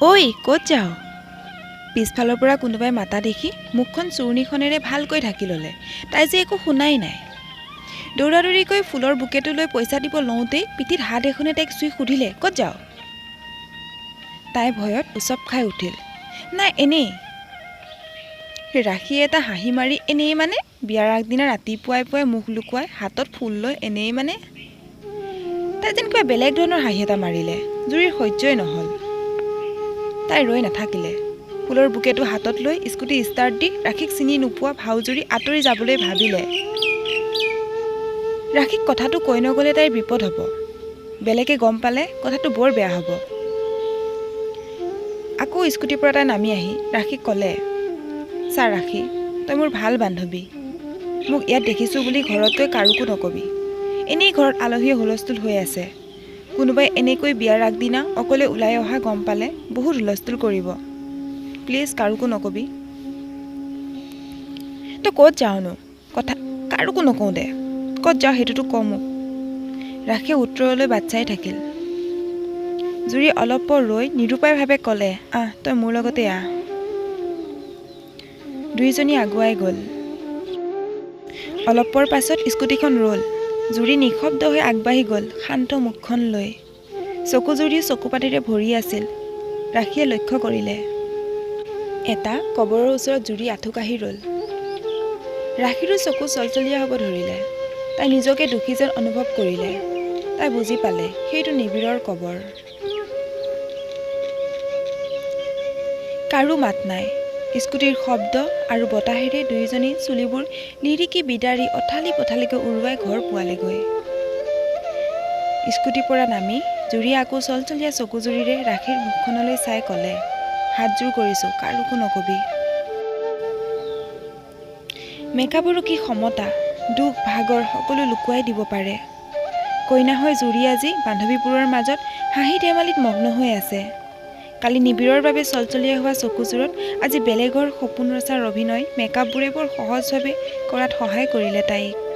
ঐ ক'ত যাওঁ? পিছফালৰ পৰা কোনোবাই মাতা দেখি মুখখন চুৰণিখনেৰে ভালকৈ ঢাকি ল'লে। তাই যে একো শুনাই নাই। দৌৰাদৌৰিকৈ ফুলৰ বুকেটো লৈ পইচা দিব লওঁতেই পিঠিত হাত এখনে তাইক চুই সুধিলে, ক'ত যাওঁ? তাই ভয়ত উচপ খাই উঠিল। নাই এনেই। ৰাখীয়ে এটা হাঁহি মাৰি এনেই মানে বিয়াৰ আগদিনা ৰাতিপুৱাই পুৱাই মুখ লুকুৱাই হাতত ফুল লৈ এনেই মানে। তাই যেন কিবা বেলেগ ধৰণৰ হাঁহি এটা মাৰিলে। জুৰিৰ সহ্যই নহ'ল। তাই ৰৈ নাথাকিলে। ফুলৰ বুকেটো হাতত লৈ স্কুটি ষ্টাৰ্ট দি ৰাখীক চিনি নোপোৱা ভাওজুৰি আঁতৰি যাবলৈ ভাবিলে। ৰাখীক কথাটো কৈ নগ'লে তাইৰ বিপদ হ'ব। বেলেগে গম পালে কথাটো বৰ বেয়া হ'ব। আকৌ স্কুটিৰ পৰা তাই নামি আহি ৰাখীক ক'লে, চা ৰাখী, তই মোৰ ভাল বান্ধৱী। মোক ইয়াত দেখিছোঁ বুলি ঘৰত গৈ কাৰোকো নকবি। এনেই ঘৰত আলহীয়ে হুলস্থুল হৈ আছে। কোনোবাই এনেকৈ বিয়াৰ আগদিনা অকলে ওলাই অহা গম পালে বহুত হুলস্থুল কৰিব। প্লিজ কাৰোকো নকবি। তই ক'ত যাওঁনো? কথা কাৰোকো নকওঁ দে। ক'ত যাওঁ সেইটোতো ক মোক। ৰাখীয়ে উত্তৰলৈ বাট চাই থাকিল। জুৰি অলপ পৰ ৰৈ নিৰুপায়ভাৱে ক'লে, আহ তই মোৰ লগতে আহ। দুয়োজনী আগুৱাই গ'ল। অলপ পৰ পাছত স্কুটিখন ৰ'ল। জুৰি নিঃশব্দ হৈ আগবাঢ়ি গ'ল শান্ত মুখখন লৈ। চকু জুৰিও চকুপাতিৰে ভৰি আছিল। ৰাখীয়ে লক্ষ্য কৰিলে। এটা কবৰৰ ওচৰত জুৰি আঁঠু কাঢ়ি ৰ'ল। ৰাখীৰো চকু চলচলীয়া হ'ব ধৰিলে। তাই নিজকে দোষী যেন অনুভৱ কৰিলে। তাই বুজি পালে সেইটো নিবিড়ৰ কবৰ। কাৰো মাত নাই। স্কুটিৰ শব্দ আৰু বতাহেৰে দুয়োজনী চুলিবোৰ লিৰিকি বিদাৰি অথালি পথালিকৈ উৰুৱাই ঘৰ পোৱালেগৈ। স্কুটিৰ পৰা নামি জুৰিয়ে আকৌ চলচলীয়া চকুজুৰিৰে ৰাখীৰ মুখখনলৈ চাই ক'লে, হাতযোৰ কৰিছোঁ কাৰোকো নকবি। মেকআপৰো কি ক্ষমতা, দুখ ভাগৰ সকলো লুকুৱাই দিব পাৰে। কইনা হৈ জুৰি আজি বান্ধৱীবোৰৰ মাজত হাঁহি ধেমালিত মগ্ন হৈ আছে। কালি নিবিড়ৰ বাবে চলচলীয়া হোৱা চকুযোৰত আজি বেলেগৰ সপোন ৰচাৰ অভিনয় মেকআপবোৰে বৰ সহজভাৱে কৰাত সহায় কৰিলে তাইক।